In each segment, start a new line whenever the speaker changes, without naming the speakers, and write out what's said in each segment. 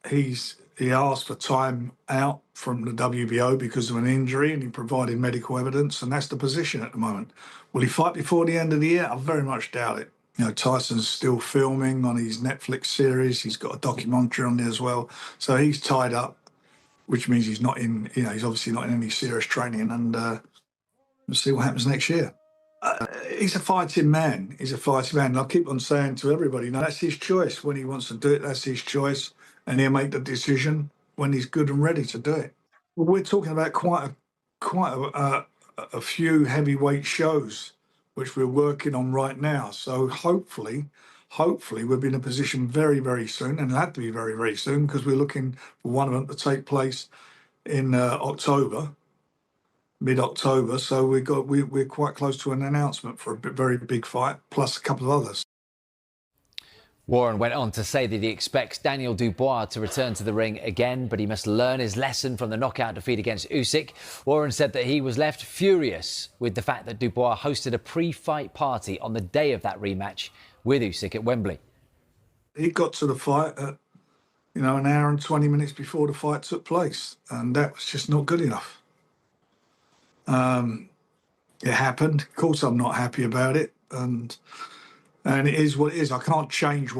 he asked for time out from the WBO because of an injury, and he provided medical evidence, and that's the position at the moment. Will he fight before the end of the year? I very much doubt it. You know, Tyson's still filming on his Netflix series. He's got a documentary on there as well. So he's tied up, which means he's not in, you know, he's obviously not in any serious training, and we'll see what happens next year. He's a fighting man. He's a fighting man. And I keep on saying to everybody, no, that's his choice. When he wants to do it, that's his choice. And he'll make the decision when he's good and ready to do it. Well, we're talking about quite a few heavyweight shows, which we're working on right now. So hopefully we'll be in a position very, very soon, and it'll have to be very, very soon, because we're looking for one of them to take place in October. Mid-October, so we're quite close to an announcement for a very big fight, plus a couple of others.
Warren went on to say that he expects Daniel Dubois to return to the ring again, but he must learn his lesson from the knockout defeat against Usyk. Warren said that he was left furious with the fact that Dubois hosted a pre-fight party on the day of that rematch with Usyk at Wembley. He got to the fight at, an hour and 20 minutes before the fight took place, and that was just not good enough. It happened. Of course, I'm not happy about it, and it is what it is. I can't change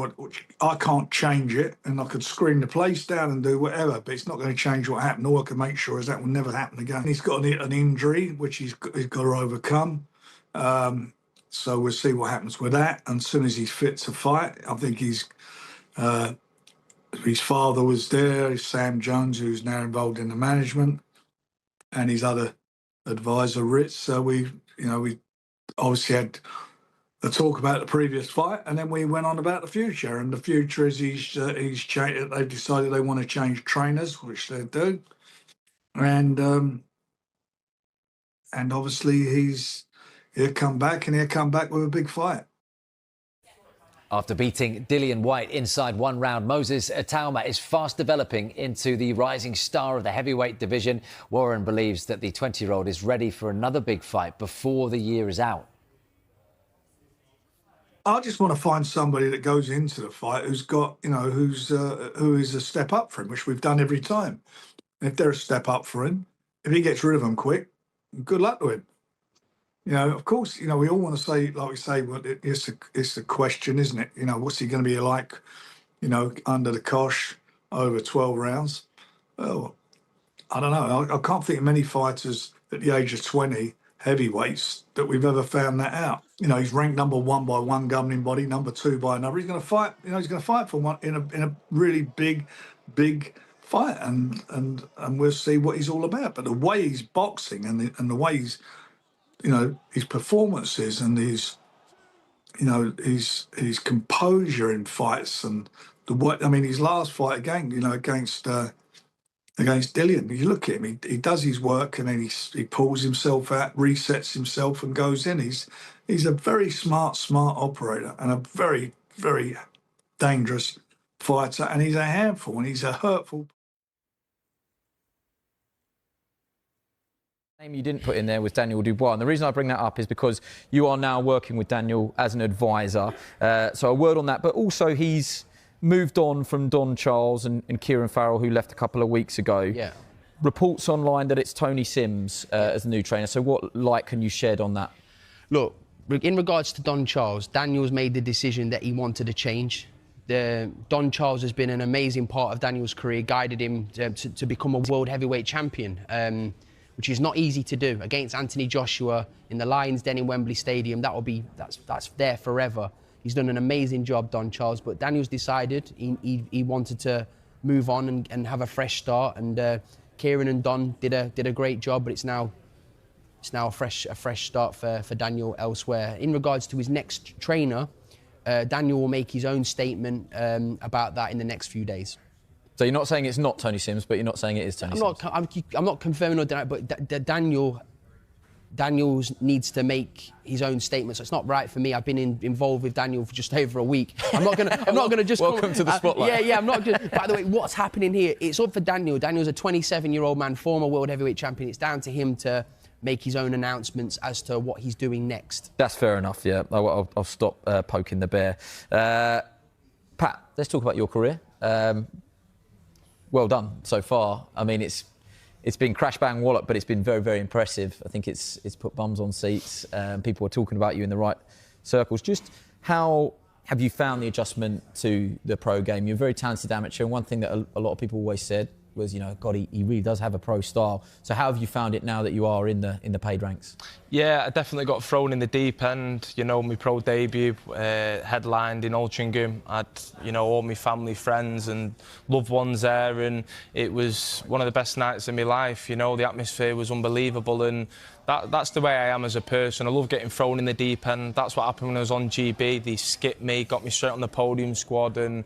it, and I could scream the place down and do whatever, but it's not going to change what happened. All I can make sure is that will never happen again. He's got an injury which he's got to overcome. So we'll see what happens with that. And as soon as he's fit to fight, I think his father was there, Sam Jones, who's now involved in the management, and his other advisor Ritz. So we obviously had a talk about the previous fight, and then we went on about the future. And the future is they've decided they want to change trainers, which they do, and obviously he'll come back with a big fight. After beating Dillian Whyte inside one round, Moses Itauma is fast developing into the rising star of the heavyweight division. Warren believes that the 20-year-old is ready for another big fight before the year is out. I just want to find somebody that goes into the fight who's got, who is a step up for him, which we've done every time. And if they're a step up for him, if he gets rid of them quick, good luck to him. Of course, we all want to say, like we say, well, it's the question, isn't it? What's he going to be like, under the cosh over 12 rounds? Well, I don't know. I can't think of many fighters at the age of 20, heavyweights, that we've ever found that out. He's ranked number 1 by one governing body, number 2 by another. He's going to fight. He's going to fight for one in a really big fight, and we'll see what he's all about. But the way he's boxing and the way he's his performances and his composure in fights, and his last fight against Dillian. You look at him, he does his work, and then he pulls himself out, resets himself, and goes in. He's a very smart operator, and a very, very dangerous fighter, and he's a handful, and he's a hurtful.
Name you didn't put in there was Daniel Dubois, and the reason I bring that up is because you are now working with Daniel as an advisor. So a word on that, but also he's moved on from Don Charles and Kieran Farrell, who left a couple of weeks ago.
Yeah.
Reports online that it's Tony Sims as the new trainer. So what light can you shed on that?
Look, in regards to Don Charles, Daniel's made the decision that he wanted to change. Don Charles has been an amazing part of Daniel's career, guided him to become a world heavyweight champion. Which is not easy to do against Anthony Joshua in the Lions Den in Wembley Stadium. That's there forever. He's done an amazing job, Don Charles, but Daniel's decided he wanted to move on and have a fresh start. And Kieran and Don did a great job, but it's now a fresh start for Daniel elsewhere. In regards to his next trainer, Daniel will make his own statement about that in the next few days.
So you're not saying it's not Tony Sims, but you're not saying it is Tony Sims?
I'm not confirming or denying, but Daniel needs to make his own statement. So it's not right for me. I've been involved with Daniel for just over a week. I'm not gonna just
welcome to the spotlight.
Yeah. I'm not just. By the way, what's happening here? It's up for Daniel. Daniel's a 27-year-old man, former world heavyweight champion. It's down to him to make his own announcements as to what he's doing next.
That's fair enough. Yeah, I'll stop poking the bear. Pat, let's talk about your career. well done so far. I mean, it's been crash bang wallop, but it's been very, very impressive. I think it's put bums on seats. People are talking about you in the right circles. Just how have you found the adjustment to the pro game? You're a very talented amateur, and one thing that a lot of people always said was, you know, God, he really does have a pro style. So how have you found it now that you are in the paid ranks?
Yeah, I definitely got thrown in the deep end. You know, my pro debut, headlined in Altrincham. I had, you know, all my family, friends and loved ones there, and it was one of the best nights of my life. You know, the atmosphere was unbelievable, and that's the way I am as a person. I love getting thrown in the deep end. That's what happened when I was on GB. They skipped me, got me straight on the podium squad, and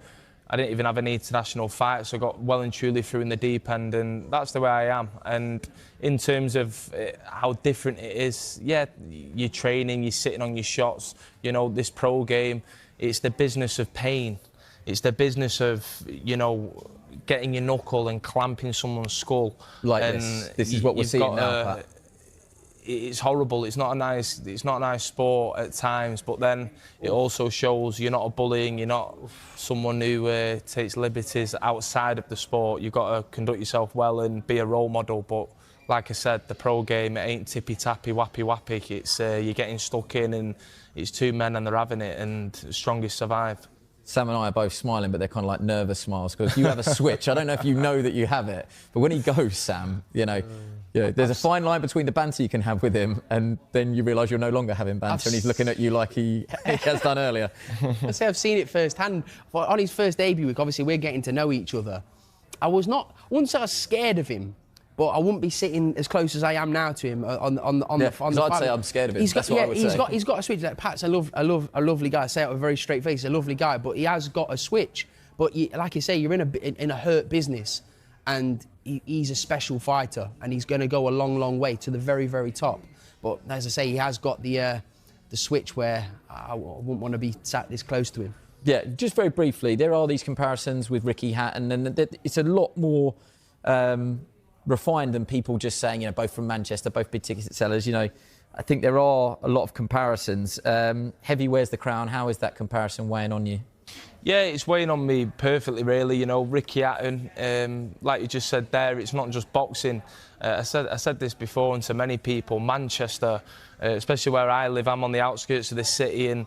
I didn't even have any international fights, so I got well and truly through in the deep end, and that's the way I am. And in terms of how different it is, yeah, you're training, you're sitting on your shots. You know, this pro game, it's the business of pain. It's the business of, you know, getting your knuckle and clamping someone's skull.
Like
and
this is what we're seeing now, Pat.
It's horrible. It's not a nice sport at times, but then it also shows you're not a bully and you're not someone who takes liberties outside of the sport. You've got to conduct yourself well and be a role model. But like I said, the pro game, it ain't tippy-tappy, wappy-wappy. It's you're getting stuck in, and it's two men and they're having it, and the strongest survive.
Sam and I are both smiling, but they're kind of like nervous smiles because you have a switch. I don't know if you know that you have it, but when he goes, Sam, you know, there's a fine line between the banter you can have with him and then you realise you're no longer having banter and he's looking at you like he has done earlier.
I say I've seen it firsthand. On his first debut week, obviously we're getting to know each other. I wouldn't say I was scared of him, but I wouldn't be sitting as close as I am now to him on the
I'd say I'm scared of him. That's what I would say.
He's got a switch. Like Pat's a lovely guy. I say it with a very straight face. He's a lovely guy, but he has got a switch. But like you say, you're in a hurt business, and he's a special fighter, and he's going to go a long, long way to the very, very top. But as I say, he has got the switch where I wouldn't want to be sat this close to him.
Yeah, just very briefly, there are these comparisons with Ricky Hatton, and it's a lot more refined than people just saying, you know, both from Manchester, both big ticket sellers. You know, I think there are a lot of comparisons. Heavy wears the crown. How is that comparison weighing on you?
Yeah, it's weighing on me perfectly, really. You know, Ricky Hatton, like you just said there, it's not just boxing. I said this before, and to many people, Manchester, especially where I live, I'm on the outskirts of the city, and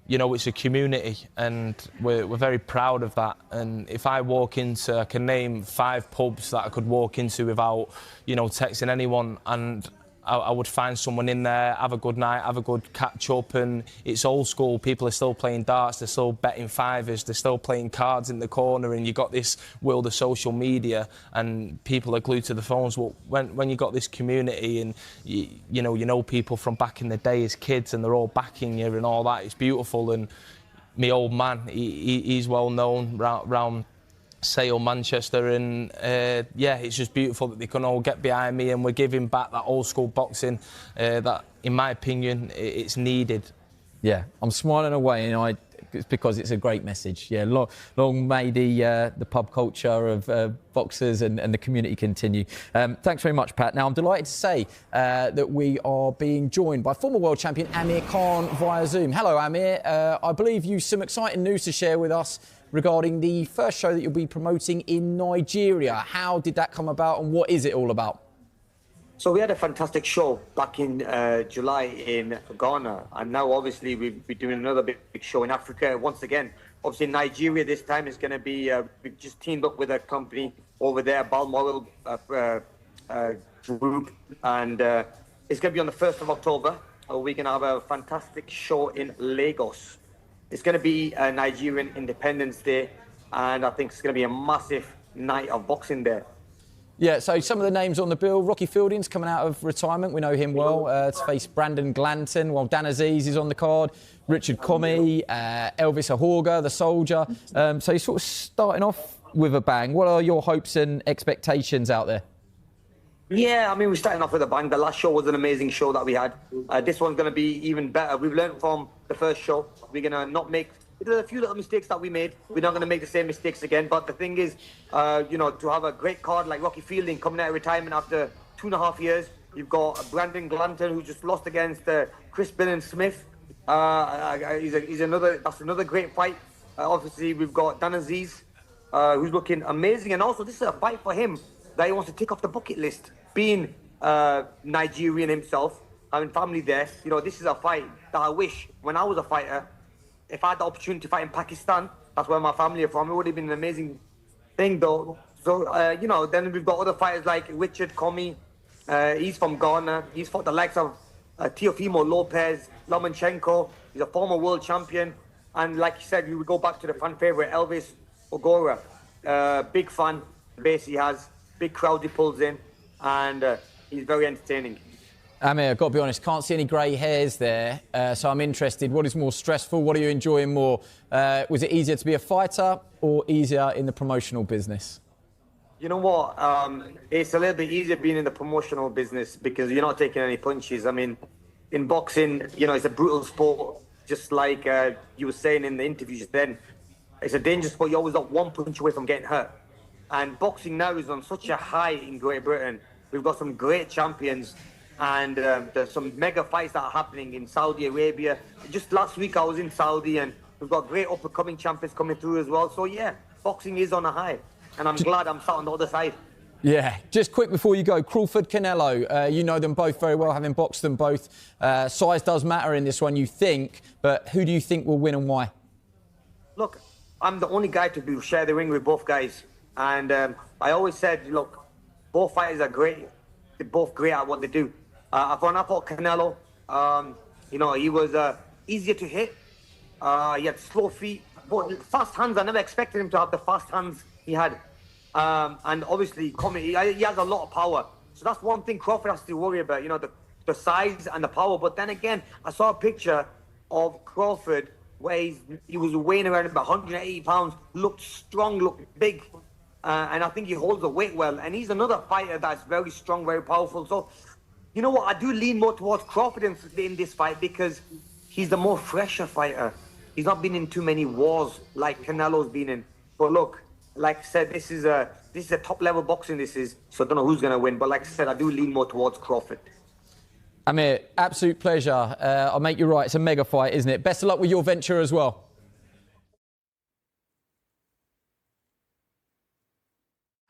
you know, it's a community, and we're very proud of that. And if I walk into, I can name 5 pubs that I could walk into without, you know, texting anyone, and I would find someone in there, have a good night, have a good catch up, and it's old school. People are still playing darts, they're still betting fivers, they're still playing cards in the corner, and you got this world of social media, and people are glued to the phones. Well, when you got this community, and you know people from back in the day as kids, and they're all backing you and all that, it's beautiful. And my old man, he's well known round Sale, Manchester, and yeah, it's just beautiful that they can all get behind me, and we're giving back that old school boxing that, in my opinion, it's needed.
Yeah, I'm smiling away, and it's because it's a great message. Yeah, long may the pub culture of boxers and the community continue. Thanks very much, Pat. Now, I'm delighted to say that we are being joined by former world champion Amir Khan via Zoom. Hello, Amir. I believe you have some exciting news to share with us regarding the first show that you'll be promoting in Nigeria. How did that come about, and what is it all about?
So we had a fantastic show back in July in Ghana, and now obviously we'll be doing another big show in Africa once again. Obviously Nigeria this time is going to be, we just teamed up with a company over there, Balmoral Group, and it's going to be on the 1st of October. We're going to have a fantastic show in Lagos. It's going to be a Nigerian Independence Day, and I think it's going to be a massive night of boxing there.
Yeah, so some of the names on the bill. Rocky Fielding's coming out of retirement. We know him well. To face Brandon Glanton, while Dan Aziz is on the card. Richard Comey, Elvis Ahorga, the soldier. So you're sort of starting off with a bang. What are your hopes and expectations out there?
Yeah, I mean, we're starting off with a bang. The last show was an amazing show that we had. This one's going to be even better. We've learned from the first show. We're going to not make... There's a few little mistakes that we made. We're not going to make the same mistakes again. But the thing is, you know, to have a great card like Rocky Fielding coming out of retirement after 2.5 years. You've got Brandon Glanton, who just lost against Chris Billen-Smith. That's another great fight. Obviously, we've got Dan Aziz, who's looking amazing. And also, this is a fight for him that he wants to tick off the bucket list. Being Nigerian himself, having family there, you know, this is a fight that I wish, when I was a fighter, if I had the opportunity to fight in Pakistan, that's where my family are from, it would have been an amazing thing, though. So, you know, then we've got other fighters like Richard Comey. He's from Ghana. He's fought the likes of Teofimo Lopez, Lomachenko. He's a former world champion. And like you said, we would go back to the fan favorite, Elvis Ogora. Big fan base he has, big crowd he pulls in, and he's very entertaining.
Amir, I've got to be honest, can't see any grey hairs there, so I'm interested. What is more stressful? What are you enjoying more? Was it easier to be a fighter or easier in the promotional business?
You know what? It's a little bit easier being in the promotional business because you're not taking any punches. I mean, in boxing, you know, it's a brutal sport, just like you were saying in the interviews then. It's a dangerous sport. You're always got one punch away from getting hurt. And boxing now is on such a high in Great Britain. We've got some great champions. And there's some mega fights that are happening in Saudi Arabia. Just last week I was in Saudi, and we've got great up-and-coming champions coming through as well. So yeah, boxing is on a high, and I'm glad I'm sat on the other side.
Yeah, just quick before you go, Crawford, Canelo, you know them both very well, having boxed them both. Size does matter in this one, you think, but who do you think will win and why?
Look, I'm the only guy to share the ring with both guys. And I always said, look, both fighters are great. They're both great at what they do. I thought Canelo, you know, he was easier to hit. He had slow feet, but fast hands. I never expected him to have the fast hands he had. And obviously, he has a lot of power. So that's one thing Crawford has to worry about, you know, the size and the power. But then again, I saw a picture of Crawford where he was weighing around about 180 pounds, looked strong, looked big. And I think he holds the weight well. And he's another fighter that's very strong, very powerful. So, you know what? I do lean more towards Crawford in this fight because he's the more fresher fighter. He's not been in too many wars like Canelo's been in. But look, like I said, this is a top level boxing. This is, so I don't know who's going to win. But like I said, I do lean more towards Crawford.
Amir, absolute pleasure. I'll make you right. It's a mega fight, isn't it? Best of luck with your venture as well.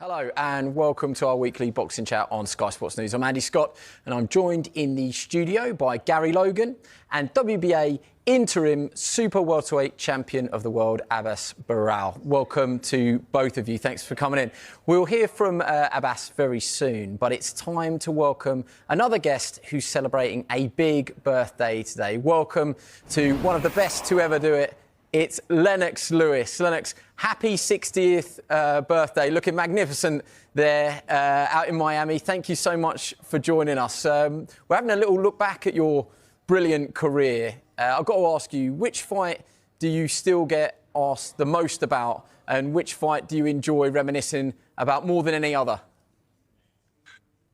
Hello and welcome to our weekly boxing chat on Sky Sports News. I'm Andy Scott and I'm joined in the studio by Gary Logan and WBA interim super welterweight champion of the world, Abbas Baral. Welcome to both of you. Thanks for coming in. We'll hear from Abbas very soon, but it's time to welcome another guest who's celebrating a big birthday today. Welcome to one of the best to ever do it. It's Lennox Lewis. Lennox, happy 60th birthday. Looking magnificent there out in Miami. Thank you so much for joining us. We're having a little look back at your brilliant career. I've got to ask you, which fight do you still get asked the most about, and which fight do you enjoy reminiscing about more than any other?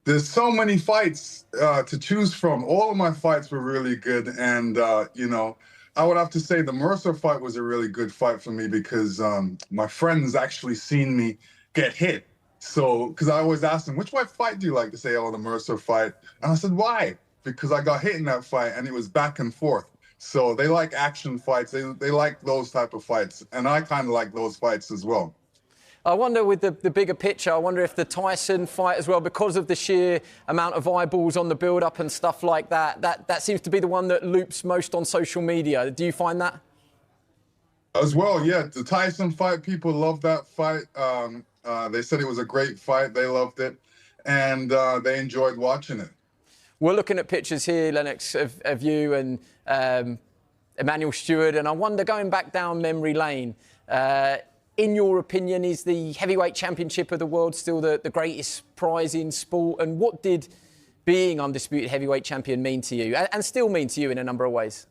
There's so many fights to choose from. All of my fights were really good, and you know, I would have to say the Mercer fight was a really good fight for me because my friends actually seen me get hit. So, because I always asked them, which fight do you like? To say, oh, the Mercer fight. And I said, why? Because I got hit in that fight and it was back and forth. So they like action fights. They like those type of fights. And I kind of like those fights as well.
I wonder with the bigger picture, I wonder if the Tyson fight as well, because of the sheer amount of eyeballs on the build-up and stuff like that, that seems to be the one that loops most on social media. Do you find that?
As well, yeah. The Tyson fight, people love that fight. They said it was a great fight. They loved it. And they enjoyed watching it.
We're looking at pictures here, Lennox, of you and Emmanuel Stewart. And I wonder, going back down memory lane, in your opinion, is the heavyweight championship of the world still the greatest prize in sport? And what did being undisputed heavyweight champion mean to you, and still mean to you in a number of ways?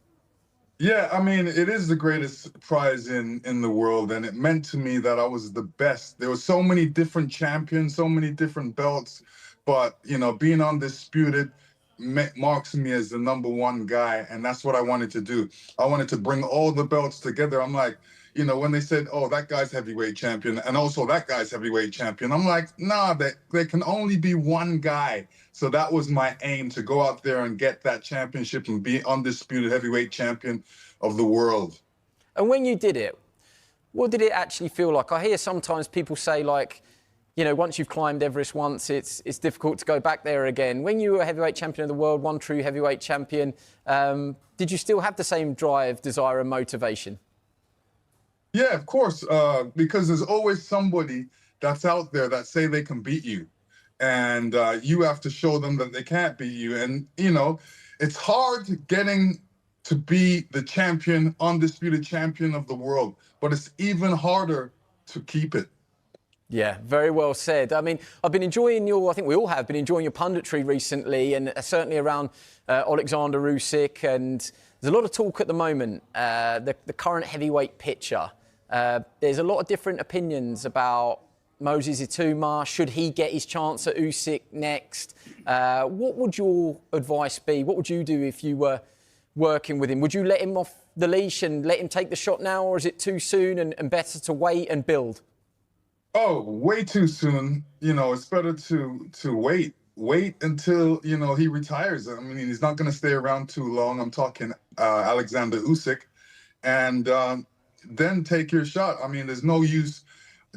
Yeah, I mean, it is the greatest prize in the world, and it meant to me that I was the best. There were so many different champions, so many different belts, but, you know, being undisputed marks me as the #1 guy, and that's what I wanted to do. I wanted to bring all the belts together. I'm like, you know, when they said, oh, that guy's heavyweight champion and also that guy's heavyweight champion, I'm like, nah, there can only be one guy. So that was my aim, to go out there and get that championship and be undisputed heavyweight champion of the world.
And when you did it, What did it actually feel like? I hear sometimes people say, like, you know, once you've climbed Everest once, it's difficult to go back there again. When you were heavyweight champion of the world, one true heavyweight champion, did you still have the same drive, desire and motivation?
Yeah, of course, because there's always somebody that's out there that say they can beat you. And you have to show them that they can't beat you. And, you know, it's hard getting to be the champion, undisputed champion of the world, but it's even harder to keep it.
Yeah, very well said. I mean, I've been enjoying I think we all have been enjoying your punditry recently, and certainly around Oleksandr Usyk. And there's a lot of talk at the moment, the current heavyweight picture. There's a lot of different opinions about Moses Itauma. Should he get his chance at Usyk next? What would your advice be? What would you do if you were working with him? Would you let him off the leash and let him take the shot now, or is it too soon and better to wait and build?
Oh, way too soon. You know, it's better to wait until, you know, he retires. I mean, he's not going to stay around too long. I'm talking Oleksandr Usyk. And then take your shot. I mean, there's no use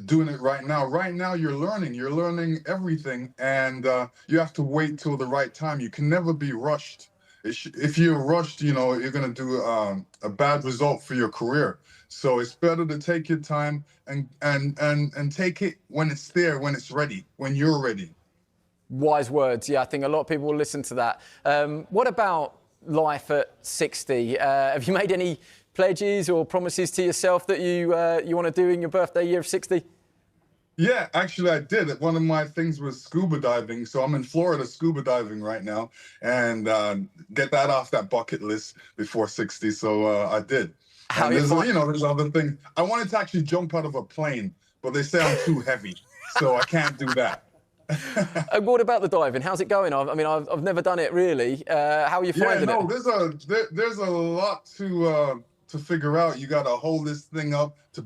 doing it right now. Right now, you're learning everything, and you have to wait till the right time. You can never be rushed. If you're rushed, you know, you're going to do a bad result for your career. So it's better to take your time and take it when it's there, when it's ready, when you're ready.
Wise words. Yeah, I think a lot of people will listen to that. What about life at 60? Have you made any pledges or promises to yourself that you want to do in your birthday year of 60?
Yeah, actually I did. One of my things was scuba diving. So I'm in Florida scuba diving right now, and get that off that bucket list before 60. So I did. And there's other things. I wanted to actually jump out of a plane, but they say I'm too heavy, so I can't do that.
And what about the diving? How's it going? I've never done it really. How are you finding it?
There's a lot to figure out. You got to hold this thing up to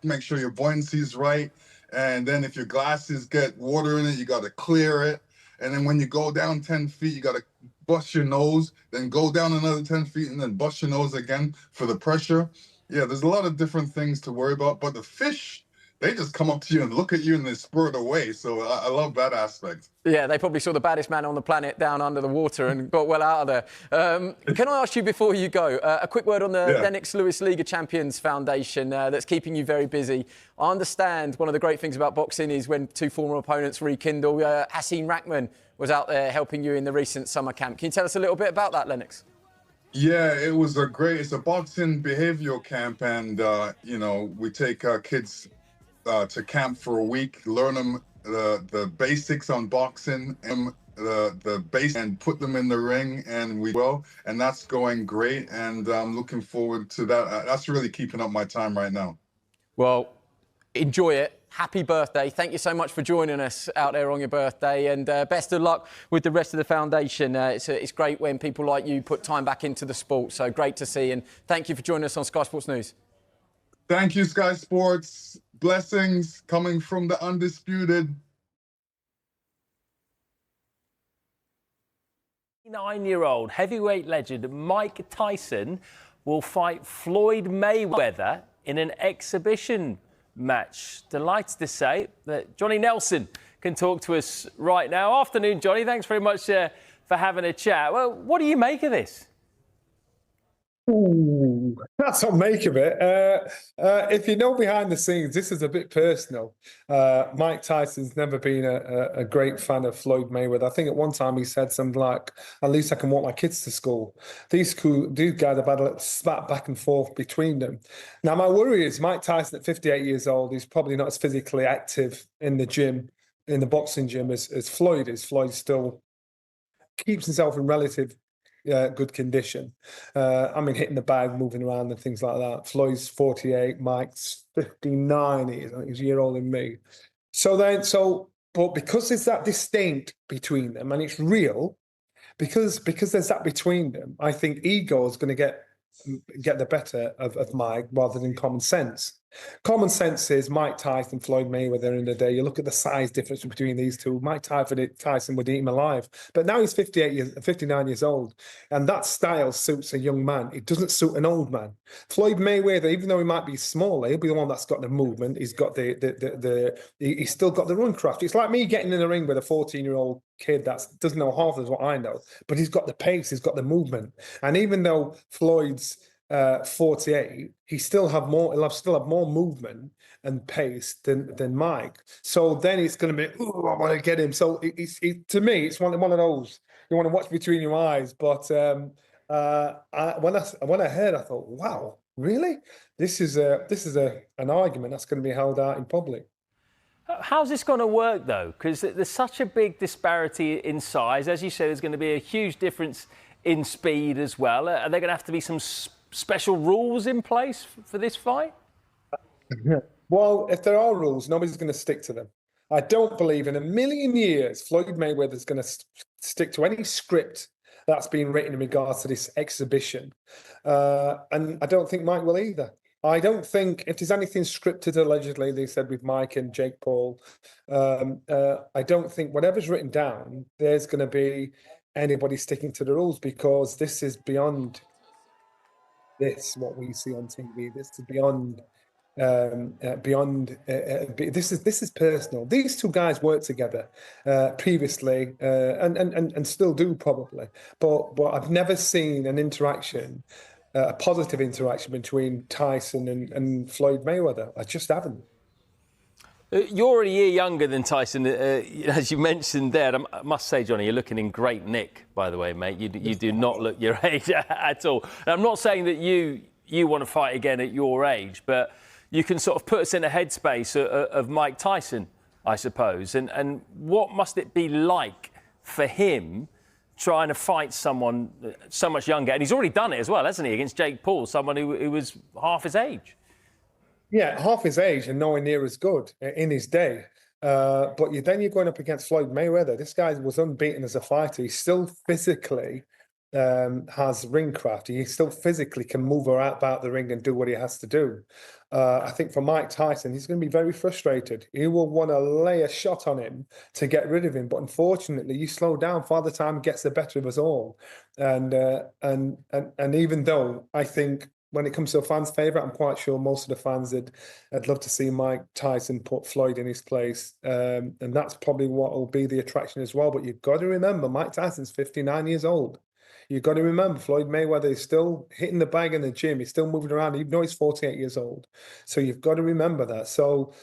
make sure your buoyancy is right, and then if your glasses get water in it, you got to clear it. And then when you go down 10 feet, you got to bust your nose, then go down another 10 feet, and then bust your nose again for the pressure. Yeah, there's a lot of different things to worry about, but the fish, they just come up to you and look at you and they spurt away. So I love that aspect.
Yeah, they probably saw the baddest man on the planet down under the water and got well out of there. Can I ask you before you go, a quick word on the Lennox Lewis League of Champions Foundation that's keeping you very busy. I understand one of the great things about boxing is when two former opponents rekindle. Hasim Rahman was out there helping you in the recent summer camp. Can you tell us a little bit about that, Lennox?
Yeah, it's a boxing behavioral camp, and you know, we take kids to camp for a week, learn them the basics on boxing and the base, and put them in the ring, and that's going great, and I'm looking forward to that. That's really keeping up my time right now.
Well, enjoy it. Happy birthday. Thank you so much for joining us out there on your birthday, and best of luck with the rest of the foundation. It's great when people like you put time back into the sport, so great to see, and thank you for joining us on Sky Sports News.
Thank you, Sky Sports. Blessings coming from the undisputed.
9-year-old heavyweight legend Mike Tyson will fight Floyd Mayweather in an exhibition match. Delighted to say that Johnny Nelson can talk to us right now. Afternoon, Johnny. Thanks very much for having a chat. Well, what do you make of this?
Ooh, that's what I make of it. If you know behind the scenes, this is a bit personal. Mike Tyson's never been a great fan of Floyd Mayweather. I think at one time he said something like, "At least I can walk my kids to school." These guys have had a little spat back and forth between them. Now, my worry is Mike Tyson at 58 years old, he's probably not as physically active in the gym, in the boxing gym, as Floyd is. Floyd still keeps himself in relative good condition. Hitting the bag, moving around and things like that. Floyd's 48, Mike's 59, I think he's a year older than me. But because there's that distinct between them, and it's real, because there's that between them, I think ego is going to get the better of Mike rather than common sense. Common sense is Mike Tyson, Floyd Mayweather in the day. You look at the size difference between these two. Mike Tyson would eat him alive. But now he's 59 years old. And that style suits a young man. It doesn't suit an old man. Floyd Mayweather, even though he might be smaller, he'll be the one that's got the movement. He's got he's still got the run craft. It's like me getting in the ring with a 14-year-old kid that doesn't know half as what I know, but he's got the pace, he's got the movement. And even though Floyd's 48, he'll still have more movement and pace than Mike. So then it's going to be, oh, I want to get him. So to me, it's one of those you want to watch between your eyes. But when I heard, I thought, wow, really? This is an argument that's going to be held out in public.
How's this going to work, though? Because there's such a big disparity in size. As you said, there's going to be a huge difference in speed as well. Are there going to have to be some special rules in place for this fight?
Well, if there are rules, nobody's going to stick to them. I don't believe in a million years Floyd Mayweather is going to stick to any script that's been written in regards to this exhibition. And I don't think Mike will either. I don't think if there's anything scripted, allegedly, they said with Mike and Jake Paul, I don't think whatever's written down, there's going to be anybody sticking to the rules, because this is beyond what we see on TV. This is beyond this is personal. These two guys worked together previously and still do probably, but I've never seen an interaction, a positive interaction between Tyson and Floyd Mayweather. I just haven't.
You're a year younger than Tyson, as you mentioned there. I must say, Johnny, you're looking in great nick, by the way, mate. You do not look your age at all. And I'm not saying that you want to fight again at your age, but you can sort of put us in a headspace of Mike Tyson, I suppose. And what must it be like for him trying to fight someone so much younger? And he's already done it as well, hasn't he, against Jake Paul, someone who was half his age.
Yeah, half his age and nowhere near as good in his day. But then you're going up against Floyd Mayweather. This guy was unbeaten as a fighter. He still physically has ring craft. He still physically can move about the ring and do what he has to do. I think for Mike Tyson, he's going to be very frustrated. He will want to lay a shot on him to get rid of him. But unfortunately, you slow down, Father Time gets the better of us all. And even though I think when it comes to a fan's favourite, I'm quite sure most of the fans I'd love to see Mike Tyson put Floyd in his place. And that's probably what will be the attraction as well. But you've got to remember, Mike Tyson's 59 years old. You've got to remember, Floyd Mayweather is still hitting the bag in the gym. He's still moving around, even though he's 48 years old. So you've got to remember that. So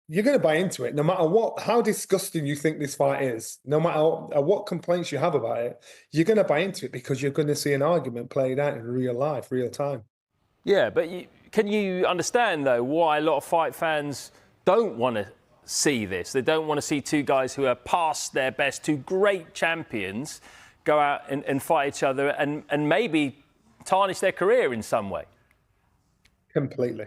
you're going to buy into it, no matter how disgusting you think this fight is, no matter what complaints you have about it, you're going to buy into it because you're going to see an argument played out in real life, real time.
Yeah, but can you understand, though, why a lot of fight fans don't want to see this? They don't want to see two guys who are past their best, two great champions, go out and fight each other and maybe tarnish their career in some way.
Completely.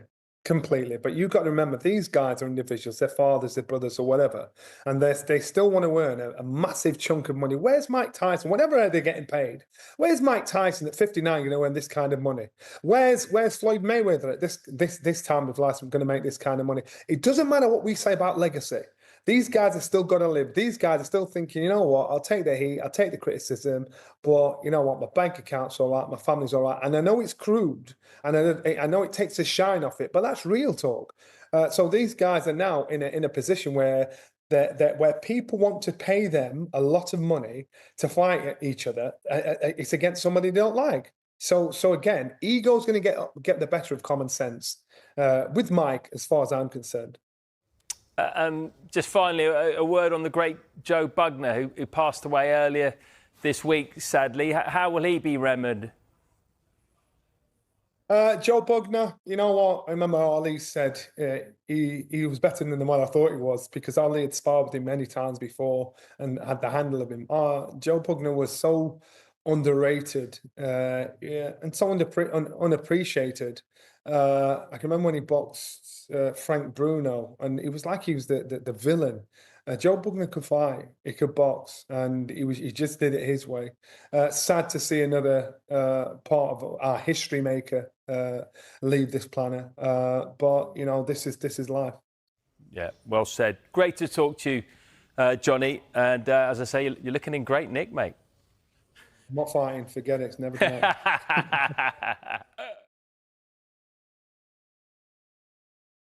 But you've got to remember, these guys are individuals, their fathers, their brothers or whatever, and they still want to earn a massive chunk of money. Where's Mike Tyson? Whatever they're getting paid. Where's Mike Tyson at 59 going to earn this kind of money? Where's Floyd Mayweather at this time of life going to make this kind of money? It doesn't matter what we say about legacy. These guys are still going to live. These guys are still thinking, you know what, I'll take the heat, I'll take the criticism, but you know what, my bank account's all right, my family's all right. And I know it's crude, and I know it takes the shine off it, but that's real talk. So these guys are now in a position where where people want to pay them a lot of money to fight each other. It's against somebody they don't like. So again, ego's going to get the better of common sense with Mike, as far as I'm concerned.
Just finally, a word on the great Joe Bugner, who passed away earlier this week, sadly. How will he be remembered?
Joe Bugner, you know what? I remember Ali said he was better than what I thought he was, because Ali had sparred with him many times before and had the handle of him. Joe Bugner was so underrated and so unappreciated. I can remember when he boxed Frank Bruno, and it was like he was the villain. Joe Bugner could fight, he could box, and he just did it his way. Sad to see another part of our history maker leave this planet, but you know, this is life.
Yeah, well said. Great to talk to you, Johnny. And as I say, you're looking in great nick, mate.
I'm not fighting. Forget it. It's never going to happen.